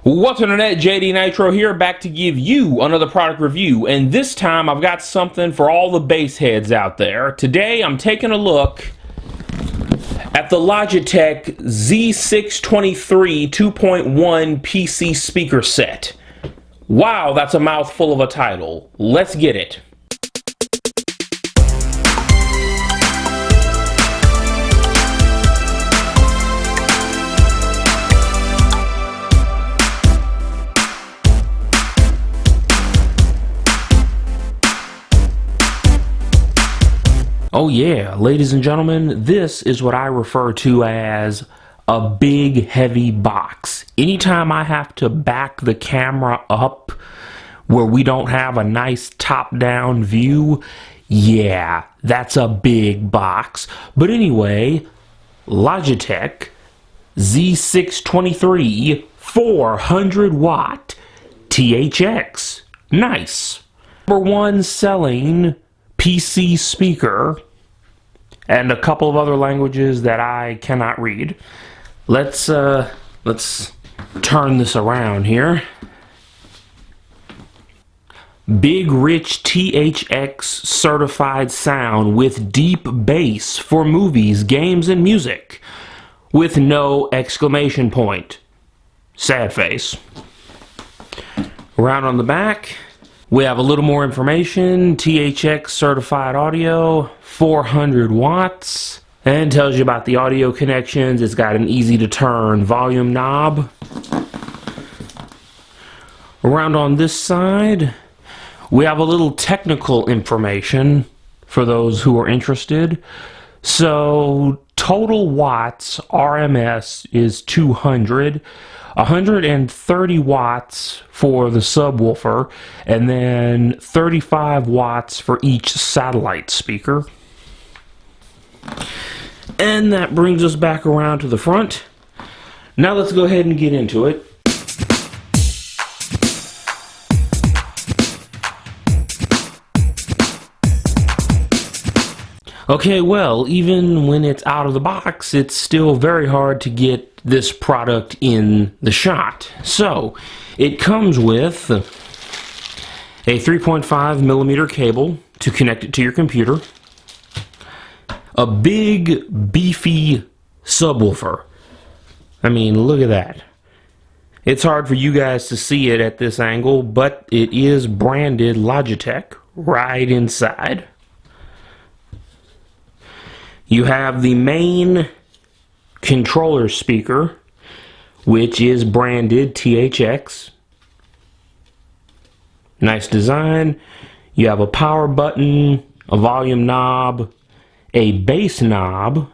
What's on the net? JD Nitro here, back to give you another product review, and this time I've got something for all the bass heads out there. Today I'm taking a look at the Logitech z623 2.1 PC speaker set. Wow, that's a mouthful of a title. Let's get it. Oh yeah, ladies and gentlemen, this is what I refer to as a big heavy box. Anytime I have to back the camera up where we don't have a nice top-down view, yeah, that's a big box. But anyway, Logitech z623 400 watt THX. Nice. #1 selling PC speaker, and a couple of other languages that I cannot read. Let's turn this around here. Big rich THX certified sound with deep bass for movies, games, and music, with no exclamation point. Sad face. Around on the back, we have a little more information. THX certified audio, 400 watts, and tells you about the audio connections. It's got an easy to turn volume knob. Around on this side, we have a little technical information for those who are interested. So total watts RMS is 200. 130 watts for the subwoofer, and then 35 watts for each satellite speaker. And that brings us back around to the front. Now let's go ahead and get into it. Okay, well, even when it's out of the box, it's still very hard to get this product in the shot. So, it comes with a 3.5 millimeter cable to connect it to your computer, a big, beefy subwoofer. I mean, look at that. It's hard for you guys to see it at this angle, but it is branded Logitech right inside. You have the main controller speaker, which is branded THX. Nice design. You have a power button, a volume knob, a bass knob,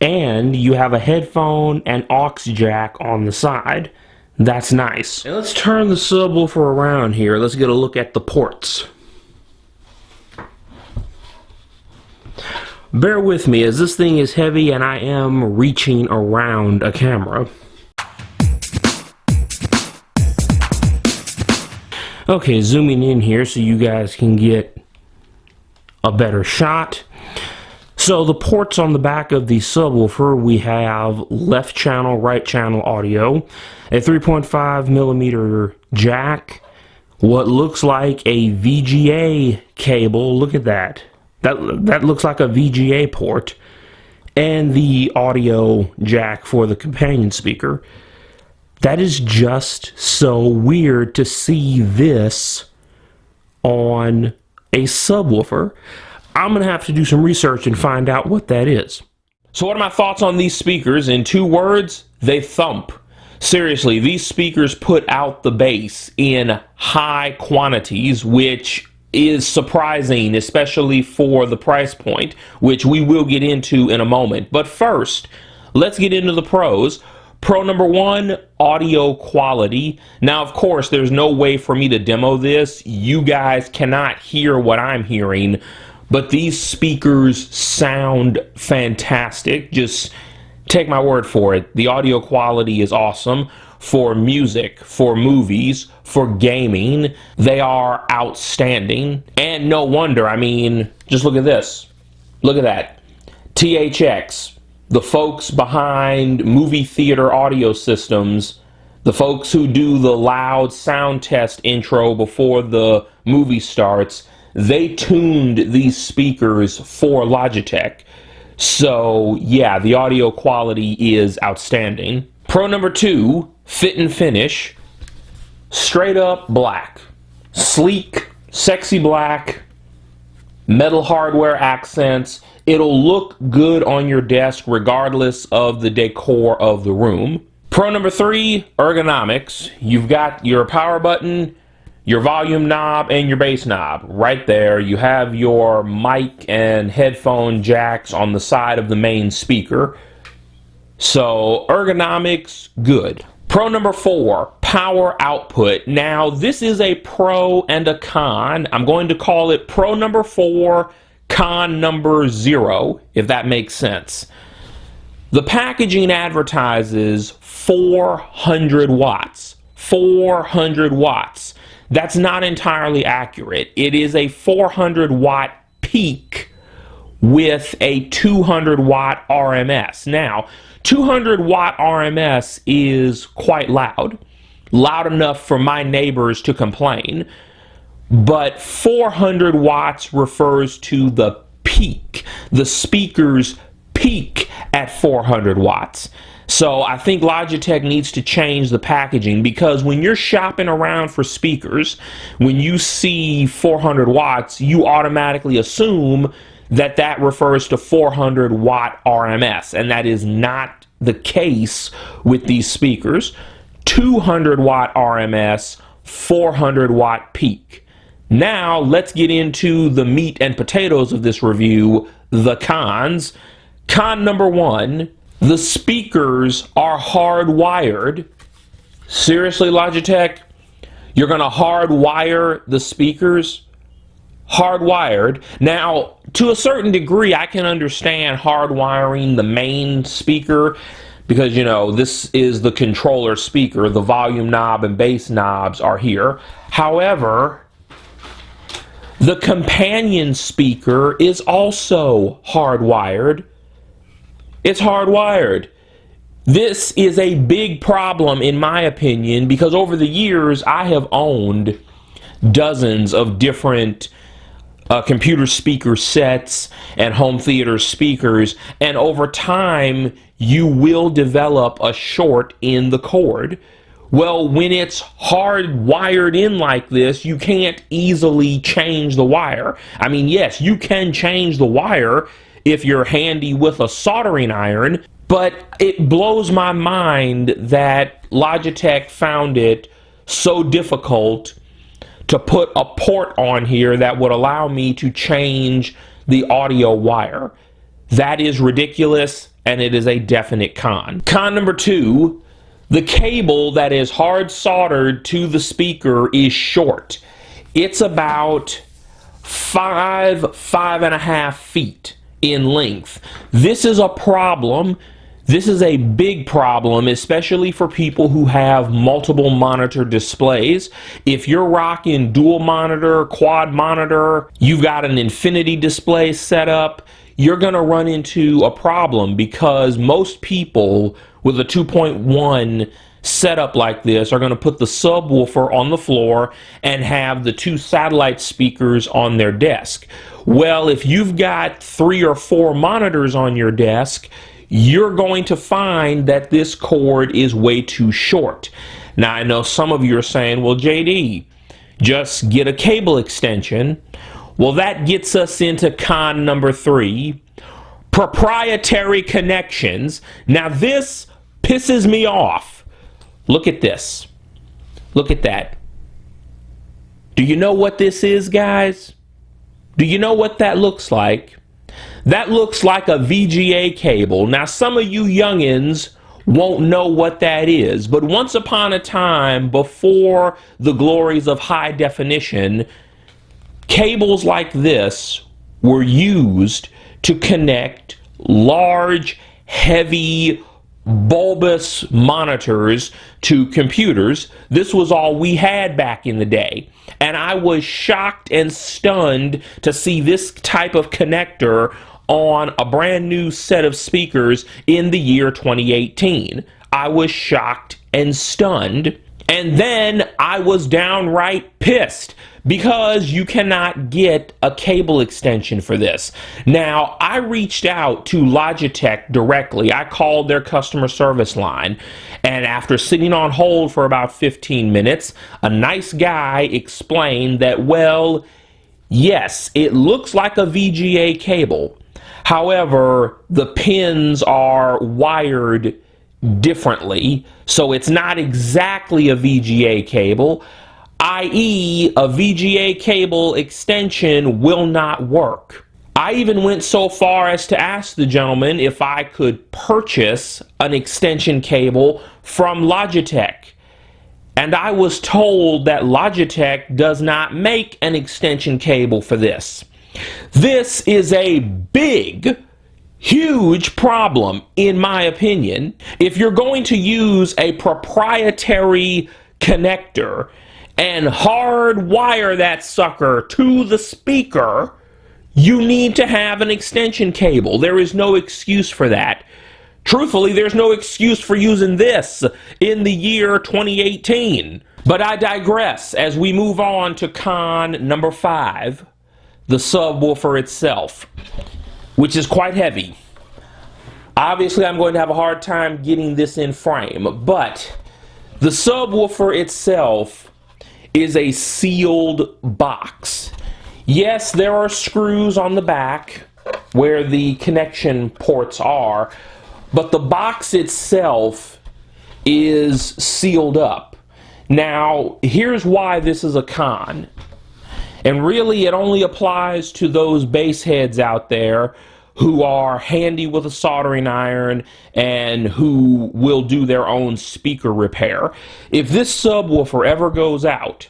and you have a headphone and aux jack on the side. That's nice. Now let's turn the subwoofer around here. Let's get a look at the ports. Bear with me, as this thing is heavy and I am reaching around a camera. Okay, zooming in here so you guys can get a better shot. So the ports on the back of the subwoofer, we have left channel, right channel audio, a 3.5 millimeter jack, what looks like a VGA cable. Look at that. That looks like a VGA port, and the audio jack for the companion speaker. That is just so weird to see this on a subwoofer. I'm gonna have to do some research and find out what that is. So what are my thoughts on these speakers? In 2 words, they thump. Seriously, these speakers put out the bass in high quantities, which is surprising, especially for the price point, which we will get into in a moment. But first, let's get into the pros. Pro number 1, audio quality. Now, of course, there's no way for me to demo this. You guys cannot hear what I'm hearing, but these speakers sound fantastic. Just take my word for it. The audio quality is awesome. For music, for movies, for gaming, they are outstanding. And no wonder, I mean, just look at this. Look at that. THX, the folks behind movie theater audio systems, The folks who do the loud sound test intro before the movie starts, they tuned these speakers for Logitech. So yeah, the audio quality is outstanding. Pro number 2, fit and finish. Straight up black. Sleek, sexy black, metal hardware accents. It'll look good on your desk regardless of the decor of the room. Pro number 3, ergonomics. You've got your power button, your volume knob, and your bass knob right there. You have your mic and headphone jacks on the side of the main speaker. So ergonomics, good. Pro number 4, power output. Now this is a pro and a con. I'm going to call it pro number 4, con number 0, if that makes sense. The packaging advertises 400 watts. 400 watts. That's not entirely accurate. It is a 400 watt peak with a 200 watt RMS. Now, 200 watt RMS is quite loud. Loud enough for my neighbors to complain. But 400 watts refers to the peak. The speaker's peak at 400 watts. So I think Logitech needs to change the packaging, because when you're shopping around for speakers, when you see 400 watts, you automatically assume that that refers to 400 watt RMS, and that is not the case with these speakers. 200 watt RMS, 400 watt peak. Now let's get into the meat and potatoes of this review, the cons. Con number 1, the speakers are hardwired. Seriously, Logitech? You're going to hardwire the speakers? Hardwired. Now, to a certain degree, I can understand hardwiring the main speaker, because, you know, this is the controller speaker. The volume knob and bass knobs are here. However, the companion speaker is also hardwired. It's hardwired. This is a big problem in my opinion, because over the years I have owned dozens of different computer speaker sets and home theater speakers, and over time you will develop a short in the cord. Well, when it's hardwired in like this, you can't easily change the wire. I mean, yes, you can change the wire if you're handy with a soldering iron, but it blows my mind that Logitech found it so difficult to put a port on here that would allow me to change the audio wire. That is ridiculous, and it is a definite con. Con number 2, the cable that is hard soldered to the speaker is short. It's about 5.5 feet in length. This is a problem. This is a big problem, especially for people who have multiple monitor displays. If you're rocking dual monitor, quad monitor, you've got an infinity display set up, you're going to run into a problem, because most people with a 2.1 setup like this are going to put the subwoofer on the floor and have the 2 satellite speakers on their desk. Well, if you've got 3 or 4 monitors on your desk, you're going to find that this cord is way too short. Now, I know some of you are saying, well, JD, just get a cable extension. Well, that gets us into con number 3, proprietary connections. Now, this pisses me off. Look at this. Look at that. Do you know what this is, guys? Do you know what that looks like? That looks like a VGA cable. Now, some of you youngins won't know what that is, but once upon a time, before the glories of high definition, cables like this were used to connect large, heavy, bulbous monitors to computers. This was all we had back in the day. And I was shocked and stunned to see this type of connector on a brand new set of speakers in the year 2018. I was shocked and stunned. And then I was downright pissed because you cannot get a cable extension for this. Now, I reached out to Logitech directly. I called their customer service line, and after sitting on hold for about 15 minutes, a nice guy explained that, well, yes, it looks like a VGA cable. However, the pins are wired differently, so it's not exactly a VGA cable, i.e. a VGA cable extension will not work. I even went so far as to ask the gentleman if I could purchase an extension cable from Logitech. And I was told that Logitech does not make an extension cable for this. This is a big, huge problem, in my opinion. If you're going to use a proprietary connector and hardwire that sucker to the speaker, you need to have an extension cable. There is no excuse for that. Truthfully, there's no excuse for using this in the year 2018. But I digress as we move on to con number 5, the subwoofer itself, which is quite heavy. Obviously, I'm going to have a hard time getting this in frame, but the subwoofer itself is a sealed box. Yes, there are screws on the back where the connection ports are, but the box itself is sealed up. Now, here's why this is a con. And really, it only applies to those bass heads out there who are handy with a soldering iron and who will do their own speaker repair. If this subwoofer ever goes out,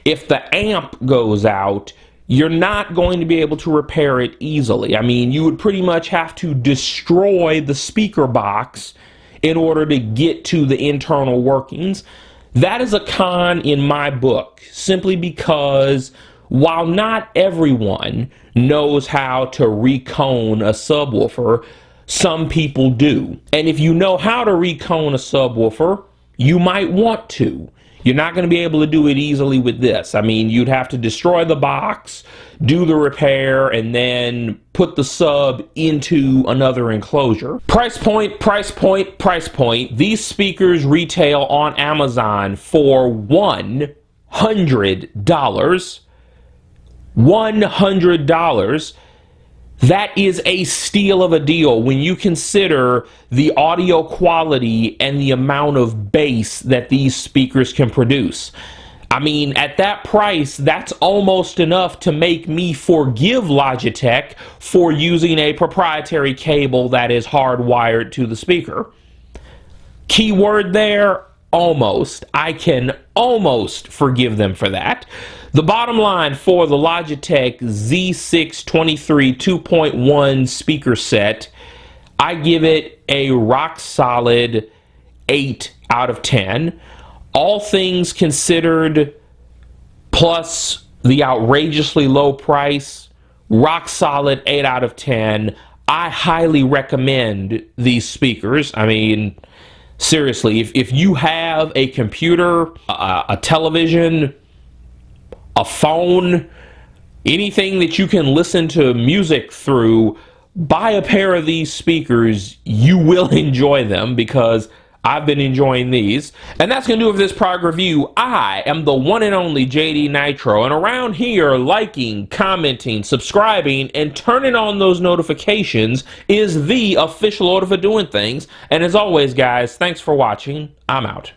if the amp goes out, you're not going to be able to repair it easily. I mean, you would pretty much have to destroy the speaker box in order to get to the internal workings. That is a con in my book, simply because while not everyone knows how to recone a subwoofer, some people do. And if you know how to recone a subwoofer, you might want to. You're not going to be able to do it easily with this. I mean, you'd have to destroy the box, do the repair, and then put the sub into another enclosure. Price point, price point, price point. These speakers retail on Amazon for $100. $100. That is a steal of a deal when you consider the audio quality and the amount of bass that these speakers can produce. I mean, at that price, that's almost enough to make me forgive Logitech for using a proprietary cable that is hardwired to the speaker. Keyword there, almost. I can almost forgive them for that. The bottom line for the Logitech Z623 2.1 speaker set, I give it a rock solid 8 out of 10. All things considered, plus the outrageously low price, rock solid 8 out of 10. I highly recommend these speakers. I mean, seriously, if you have a computer, a television, a phone, anything that you can listen to music through, buy a pair of these speakers. You will enjoy them, because I've been enjoying these. And that's going to do it for this product review. I am the one and only JD Nitro, and around here, liking, commenting, subscribing, and turning on those notifications is the official order for doing things. And as always, guys, thanks for watching. I'm out.